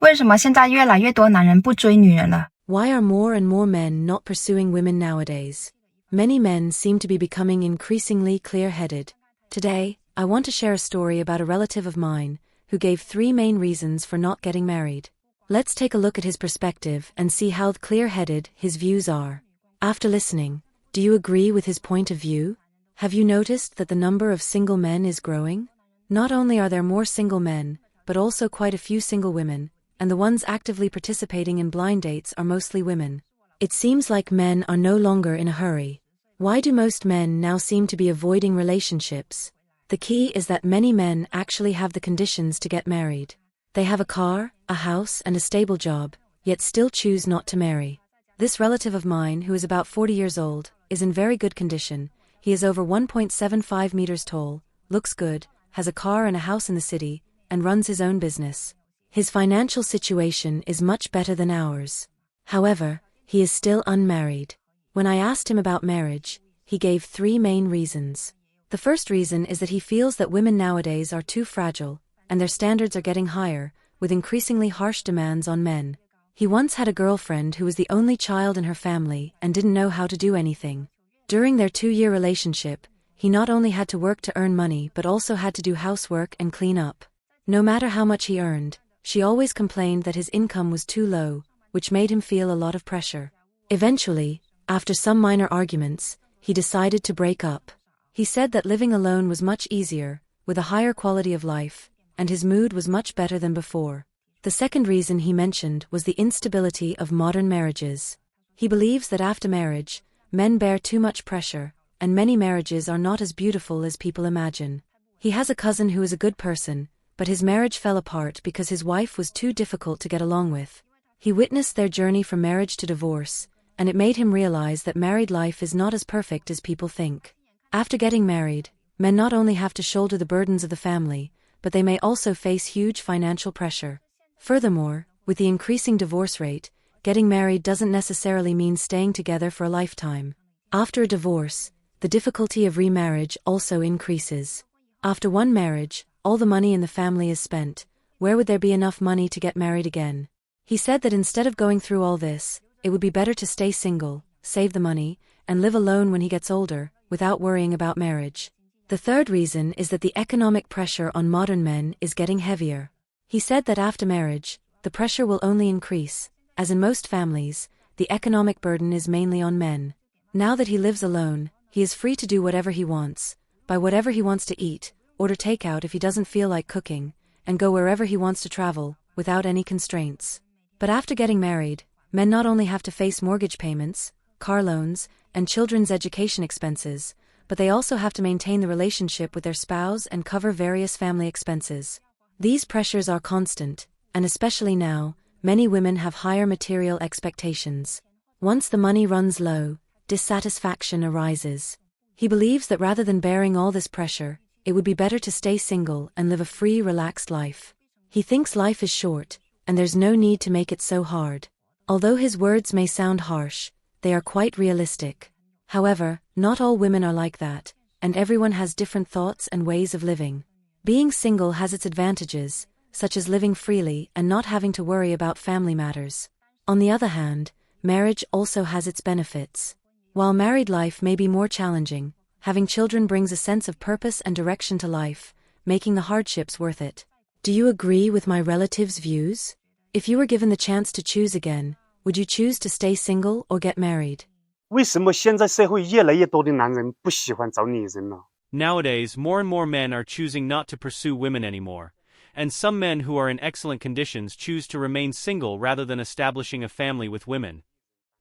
为什么现在越来越多男人不追女人了？ Why are more and more men not pursuing women nowadays? Many men seem to be becoming increasingly clear-headed. Today, I want to share a story about a relative of mine who gave 3 main reasons for not getting married. Let's take a look at his perspective and see how clear-headed his views are. After listening, do you agree with his point of view? Have you noticed that the number of single men is growing? Not only are there more single men, but also quite a few single women, and the ones actively participating in blind dates are mostly women. It seems like men are no longer in a hurry. Why do most men now seem to be avoiding relationships? The key is that many men actually have the conditions to get married. They have a car, a house, and a stable job, yet still choose not to marry. This relative of mine, who is about 40 years old, is in very good condition. He is over 1.75 meters tall, looks good, has a car and a house in the city, and runs his own business. His financial situation is much better than ours. However, he is still unmarried. When I asked him about marriage, he gave 3 main reasons. The first reason is that he feels that women nowadays are too fragile, and their standards are getting higher, with increasingly harsh demands on men. He once had a girlfriend who was the only child in her family and didn't know how to do anything. During their 2-year relationship, he not only had to work to earn money but also had to do housework and clean up. No matter how much he earned, she always complained that his income was too low, which made him feel a lot of pressure. Eventually, after some minor arguments, he decided to break up. He said that living alone was much easier, with a higher quality of life, and his mood was much better than before. The second reason he mentioned was the instability of modern marriages. He believes that after marriage, men bear too much pressure, and many marriages are not as beautiful as people imagine. He has a cousin who is a good person, but his marriage fell apart because his wife was too difficult to get along with. He witnessed their journey from marriage to divorce, and it made him realize that married life is not as perfect as people think. After getting married, men not only have to shoulder the burdens of the family, but they may also face huge financial pressure. Furthermore, with the increasing divorce rate, getting married doesn't necessarily mean staying together for a lifetime. After a divorce, the difficulty of remarriage also increases. After one marriage, all the money in the family is spent. Where would there be enough money to get married again? He said that instead of going through all this, it would be better to stay single, save the money, and live alone when he gets older, without worrying about marriage. The third reason is that the economic pressure on modern men is getting heavier. He said that after marriage, the pressure will only increase, as in most families, the economic burden is mainly on men. Now that he lives alone, he is free to do whatever he wants, buy whatever he wants to eat, order takeout if he doesn't feel like cooking, and go wherever he wants to travel, without any constraints. But after getting married, men not only have to face mortgage payments, car loans, and children's education expenses, but they also have to maintain the relationship with their spouse and cover various family expenses. These pressures are constant, and especially now, many women have higher material expectations. Once the money runs low, dissatisfaction arises. He believes that rather than bearing all this pressure, it would be better to stay single and live a free, relaxed life. He thinks life is short, and there's no need to make it so hard. Although his words may sound harsh, they are quite realistic. However, not all women are like that, and everyone has different thoughts and ways of living. Being single has its advantages, such as living freely and not having to worry about family matters. On the other hand, marriage also has its benefits. While married life may be more challenging, having children brings a sense of purpose and direction to life, making the hardships worth it. Do you agree with my relative's views? If you were given the chance to choose again, would you choose to stay single or get married? 为什么现在社会越来越多的男人不喜欢找女人呢？ Nowadays, more and more men are choosing not to pursue women anymore, and some men who are in excellent conditions choose to remain single rather than establishing a family with women.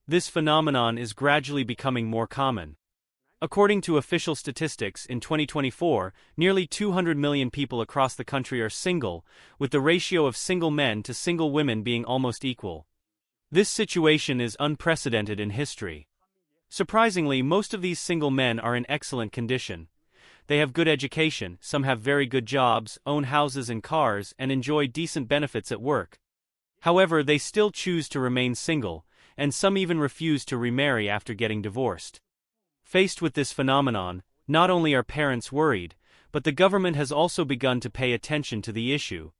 This phenomenon is gradually becoming more common. According to official statistics, in 2024, nearly 200 million people across the country are single, with the ratio of single men to single women being almost equal. This situation is unprecedented in history. Surprisingly, most of these single men are in excellent condition. They have good education, some have very good jobs, own houses and cars, and enjoy decent benefits at work. However, they still choose to remain single, and some even refuse to remarry after getting divorced. Faced with this phenomenon, not only are parents worried, but the government has also begun to pay attention to the issue.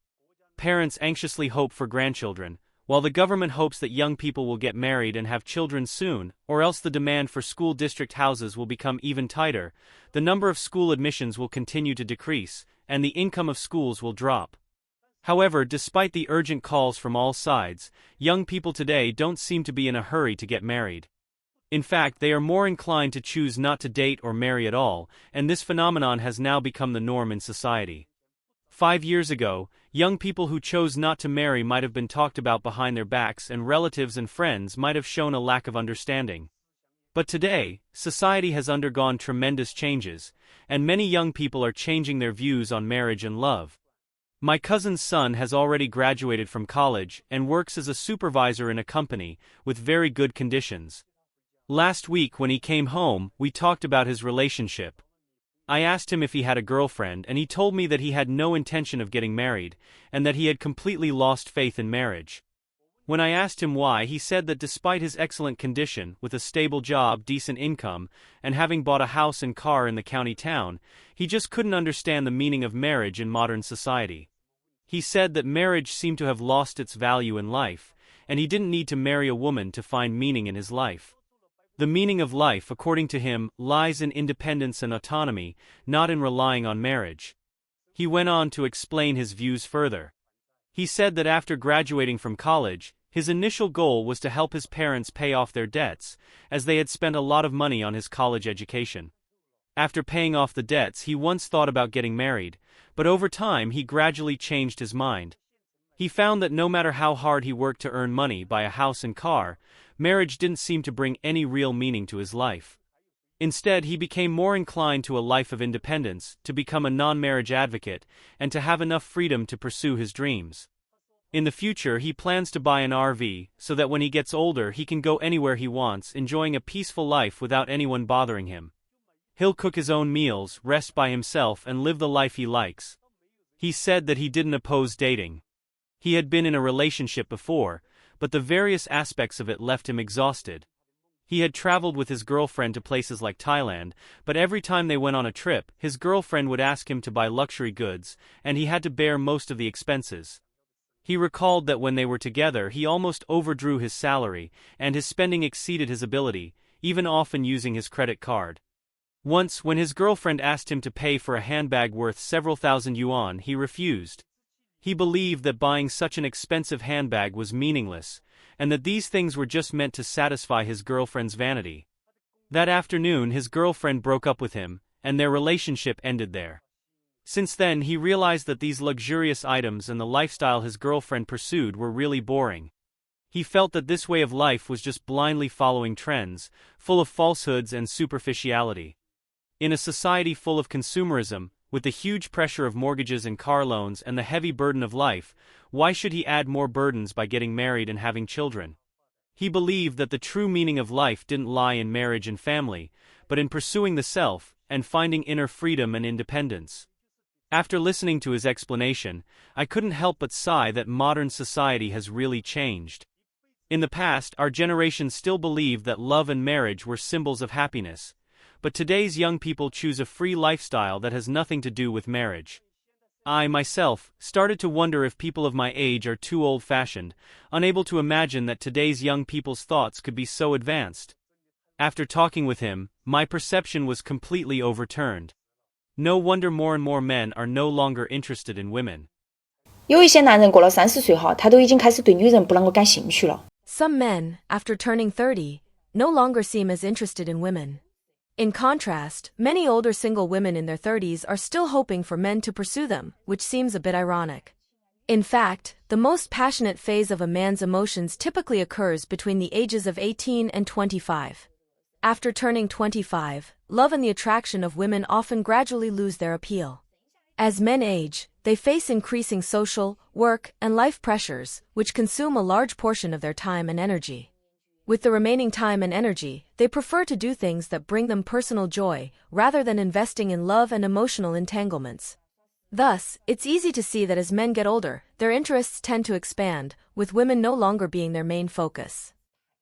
parents anxiously hope for grandchildren, while the government hopes that young people will get married and have children soon, or else the demand for school district houses will become even tighter, the number of school admissions will continue to decrease, and the income of schools will drop. However, despite the urgent calls from all sides, young people today don't seem to be in a hurry to get married. In fact, they are more inclined to choose not to date or marry at all, and this phenomenon has now become the norm in society. 5 years ago, young people who chose not to marry might have been talked about behind their backs, and relatives and friends might have shown a lack of understanding. But today, society has undergone tremendous changes, and many young people are changing their views on marriage and love. My cousin's son has already graduated from college and works as a supervisor in a company, with very good conditions. Last week when he came home, we talked about his relationship. I asked him if he had a girlfriend, and he told me that he had no intention of getting married, and that he had completely lost faith in marriage. When I asked him why, he said that despite his excellent condition, with a stable job, decent income, and having bought a house and car in the county town, he just couldn't understand the meaning of marriage in modern society. He said that marriage seemed to have lost its value in life, and he didn't need to marry a woman to find meaning in his life. The meaning of life, according to him, lies in independence and autonomy, not in relying on marriage. He went on to explain his views further. He said that after graduating from college, his initial goal was to help his parents pay off their debts, as they had spent a lot of money on his college education. After paying off the debts, he once thought about getting married, but over time he gradually changed his mind. He found that no matter how hard he worked to earn money, buy a house and car, marriage didn't seem to bring any real meaning to his life. Instead, he became more inclined to a life of independence, to become a non-marriage advocate, and to have enough freedom to pursue his dreams. In the future, he plans to buy an RV, so that when he gets older he can go anywhere he wants, enjoying a peaceful life without anyone bothering him. He'll cook his own meals, rest by himself, and live the life he likes. He said that he didn't oppose dating. He had been in a relationship before, but the various aspects of it left him exhausted. He had traveled with his girlfriend to places like Thailand, but every time they went on a trip, his girlfriend would ask him to buy luxury goods, and he had to bear most of the expenses. He recalled that when they were together he almost overdrew his salary, and his spending exceeded his ability, even often using his credit card. Once, when his girlfriend asked him to pay for a handbag worth several thousand yuan, he refused. He believed that buying such an expensive handbag was meaningless, and that these things were just meant to satisfy his girlfriend's vanity. That afternoon his girlfriend broke up with him, and their relationship ended there. Since then he realized that these luxurious items and the lifestyle his girlfriend pursued were really boring. He felt that this way of life was just blindly following trends, full of falsehoods and superficiality. In a society full of consumerism, with the huge pressure of mortgages and car loans and the heavy burden of life, why should he add more burdens by getting married and having children? He believed that the true meaning of life didn't lie in marriage and family, but in pursuing the self, and finding inner freedom and independence. After listening to his explanation, I couldn't help but sigh that modern society has really changed. In the past, our generation still believed that love and marriage were symbols of happiness. But today's young people choose a free lifestyle that has nothing to do with marriage. I, myself, started to wonder if people of my age are too old-fashioned, unable to imagine that today's young people's thoughts could be so advanced. After talking with him, my perception was completely overturned. No wonder more and more men are no longer interested in women. 有一些男人过了30岁后，他都已经开始对女人不能够感兴趣了。 Some men, after turning 30, no longer seem as interested in women. In contrast, many older single women in their 30s are still hoping for men to pursue them, which seems a bit ironic. In fact, the most passionate phase of a man's emotions typically occurs between the ages of 18 and 25. After turning 25, love and the attraction of women often gradually lose their appeal. As men age, they face increasing social, work, and life pressures, which consume a large portion of their time and energy. With the remaining time and energy, they prefer to do things that bring them personal joy, rather than investing in love and emotional entanglements. Thus, it's easy to see that as men get older, their interests tend to expand, with women no longer being their main focus.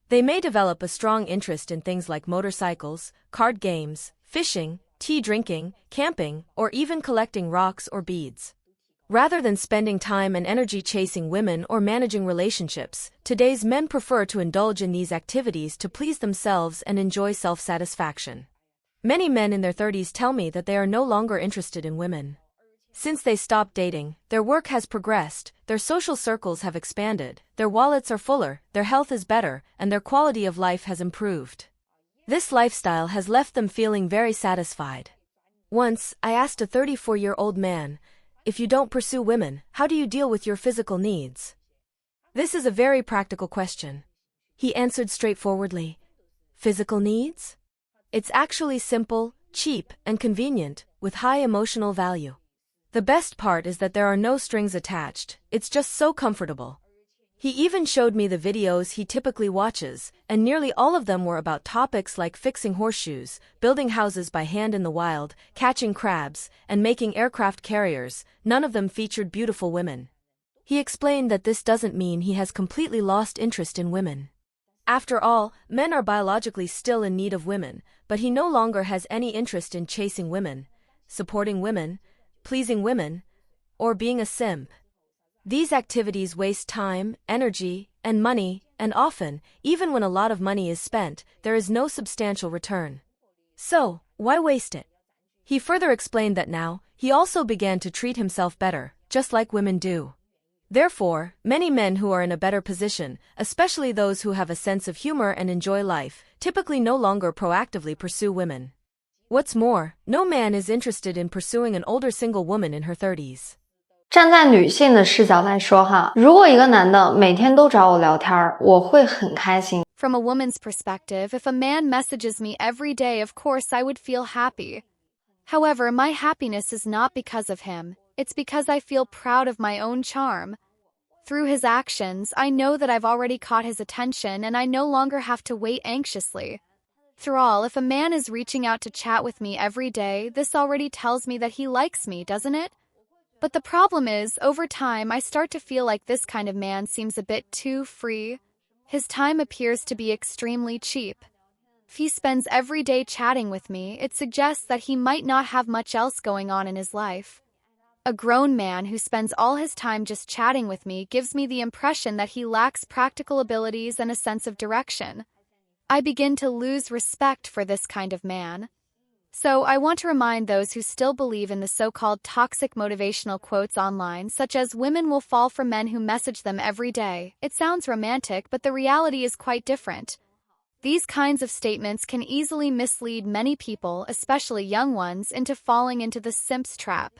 They may develop a strong interest in things like motorcycles, card games, fishing, tea drinking, camping, or even collecting rocks or beads. Rather than spending time and energy chasing women or managing relationships, today's men prefer to indulge in these activities to please themselves and enjoy self-satisfaction. Many men in their 30s tell me that they are no longer interested in women. Since they stopped dating, their work has progressed, their social circles have expanded, their wallets are fuller, their health is better, and their quality of life has improved. This lifestyle has left them feeling very satisfied. Once, I asked a 34-year-old man, "If you don't pursue women, how do you deal with your physical needs?" This is a very practical question. He answered straightforwardly, "Physical needs? It's actually simple, cheap, and convenient, with high emotional value. The best part is that there are no strings attached, it's just so comfortable." He even showed me the videos he typically watches, and nearly all of them were about topics like fixing horseshoes, building houses by hand in the wild, catching crabs, and making aircraft carriers. None of them featured beautiful women. He explained that this doesn't mean he has completely lost interest in women. After all, men are biologically still in need of women, but he no longer has any interest in chasing women, supporting women, pleasing women, or being a simp. These activities waste time, energy, and money, and often, even when a lot of money is spent, there is no substantial return. So, why waste it? He further explained that now, he also began to treat himself better, just like women do. Therefore, many men who are in a better position, especially those who have a sense of humor and enjoy life, typically no longer proactively pursue women. What's more, no man is interested in pursuing an older single woman in her 30s. 站在女性的视角来说哈，如果一个男的每天都找我聊天，我会很开心。 From a woman's perspective, if a man messages me every day, of course I would feel happy. However, my happiness is not because of him, it's because I feel proud of my own charm. Through his actions, I know that I've already caught his attention and I no longer have to wait anxiously. After all, if a man is reaching out to chat with me every day, this already tells me that he likes me, doesn't it? But the problem is, over time, I start to feel like this kind of man seems a bit too free. His time appears to be extremely cheap. If he spends every day chatting with me, it suggests that he might not have much else going on in his life. A grown man who spends all his time just chatting with me gives me the impression that he lacks practical abilities and a sense of direction. I begin to lose respect for this kind of man. So, I want to remind those who still believe in the so-called toxic motivational quotes online, such as "women will fall for men who message them every day." It sounds romantic, but the reality is quite different. These kinds of statements can easily mislead many people, especially young ones, into falling into the simp's trap.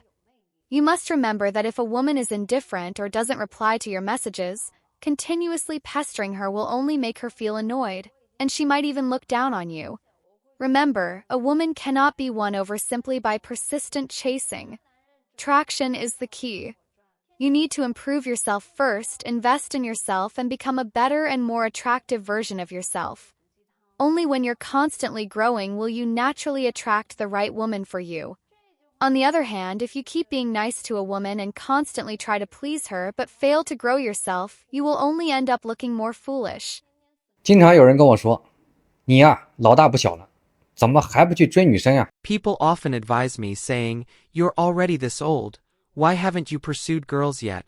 You must remember that if a woman is indifferent or doesn't reply to your messages, continuously pestering her will only make her feel annoyed, and she might even look down on you. Remember, a woman cannot be won over simply by persistent chasing. Traction is the key. You need to improve yourself first, invest in yourself, and become a better and more attractive version of yourself. Only when you're constantly growing will you naturally attract the right woman for you. On the other hand, if you keep being nice to a woman and constantly try to please her but fail to grow yourself, you will only end up looking more foolish. 经常有人跟我说，你呀，老大不小了，怎么还不去追女生呀？ People often advise me saying, "You're already this old, why haven't you pursued girls yet?"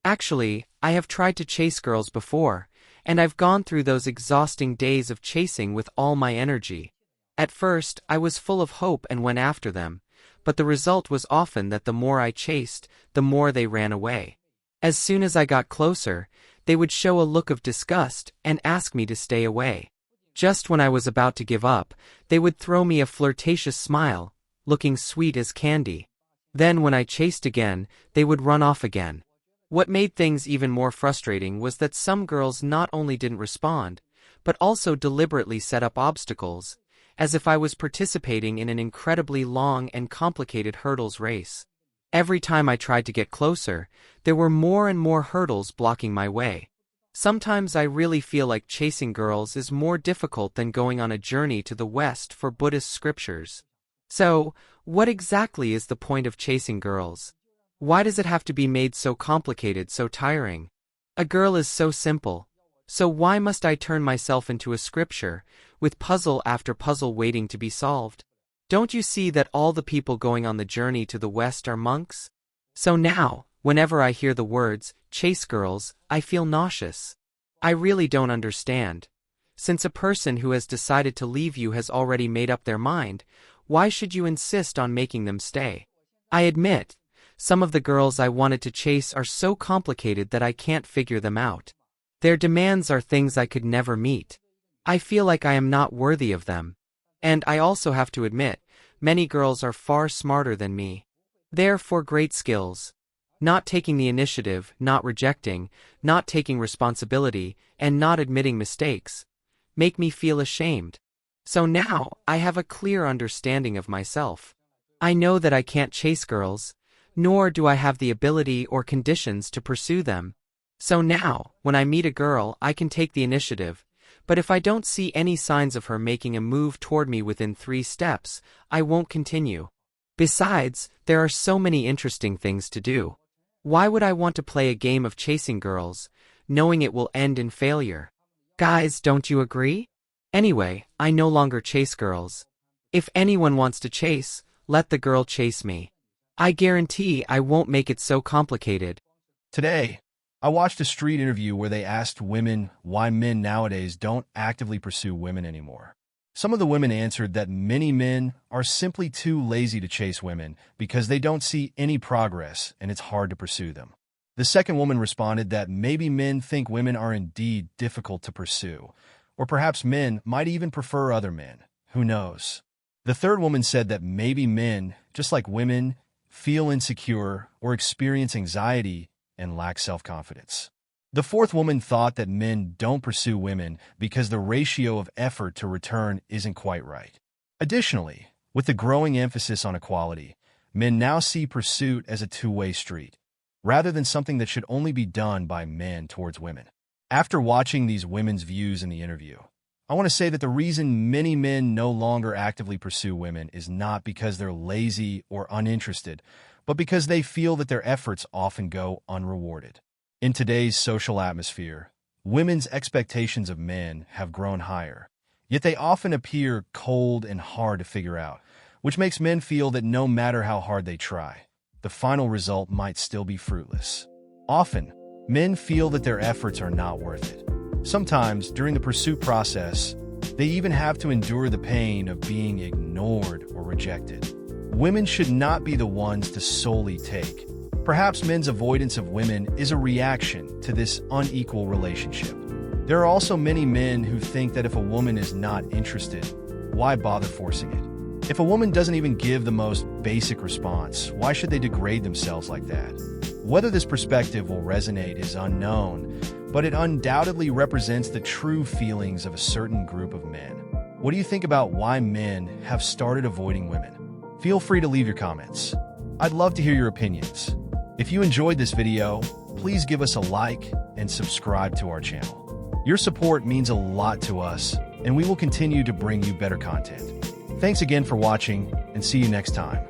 Actually, I have tried to chase girls before, and I've gone through those exhausting days of chasing with all my energy. At first, I was full of hope and went after them, but the result was often that the more I chased, the more they ran away. As soon as I got closer, they would show a look of disgust and ask me to stay away. Just when I was about to give up, they would throw me a flirtatious smile, looking sweet as candy. Then when I chased again, they would run off again. What made things even more frustrating was that some girls not only didn't respond, but also deliberately set up obstacles, as if I was participating in an incredibly long and complicated hurdles race. Every time I tried to get closer, there were more and more hurdles blocking my way. Sometimes I really feel like chasing girls is more difficult than going on a journey to the West for Buddhist scriptures. So, what exactly is the point of chasing girls? Why does it have to be made so complicated, so tiring? A girl is so simple. So why must I turn myself into a scripture, with puzzle after puzzle waiting to be solved? Don't you see that all the people going on the journey to the West are monks? So now, Whenever I hear the words, chase girls, I feel nauseous. I really don't understand. Since a person who has decided to leave you has already made up their mind, why should you insist on making them stay? I admit, some of the girls I wanted to chase are so complicated that I can't figure them out. Their demands are things I could never meet. I feel like I am not worthy of them. And I also have to admit, many girls are far smarter than me. Therefore, great skills. Not taking the initiative, not rejecting, not taking responsibility, and not admitting mistakes make me feel ashamed. So now, I have a clear understanding of myself. I know that I can't chase girls, nor do I have the ability or conditions to pursue them. So now, when I meet a girl, I can take the initiative, but if I don't see any signs of her making a move toward me within 3 steps, I won't continue. Besides, there are so many interesting things to do. Why would I want to play a game of chasing girls, knowing it will end in failure? Guys, don't you agree? Anyway, I no longer chase girls. If anyone wants to chase, let the girl chase me. I guarantee I won't make it so complicated. Today, I watched a street interview where they asked women why men nowadays don't actively pursue women anymore. Some of the women answered that many men are simply too lazy to chase women because they don't see any progress and it's hard to pursue them. The second woman responded that maybe men think women are indeed difficult to pursue, or perhaps men might even prefer other men. Who knows? The third woman said that maybe men, just like women, feel insecure or experience anxiety and lack self-confidence. The fourth woman thought that men don't pursue women because the ratio of effort to return isn't quite right. Additionally, with the growing emphasis on equality, men now see pursuit as a two-way street, rather than something that should only be done by men towards women. After watching these women's views in the interview, I want to say that the reason many men no longer actively pursue women is not because they're lazy or uninterested, but because they feel that their efforts often go unrewarded. In today's social atmosphere, women's expectations of men have grown higher, yet they often appear cold and hard to figure out, which makes men feel that no matter how hard they try, the final result might still be fruitless. Often, men feel that their efforts are not worth it. Sometimes, during the pursuit process, they even have to endure the pain of being ignored or rejected. Women should not be the ones to solely take. Perhaps men's avoidance of women is a reaction to this unequal relationship. There are also many men who think that if a woman is not interested, why bother forcing it? If a woman doesn't even give the most basic response, why should they degrade themselves like that? Whether this perspective will resonate is unknown, but it undoubtedly represents the true feelings of a certain group of men. What do you think about why men have started avoiding women? Feel free to leave your comments. I'd love to hear your opinions. If you enjoyed this video, please give us a like and subscribe to our channel. Your support means a lot to us, and we will continue to bring you better content. Thanks again for watching, and see you next time.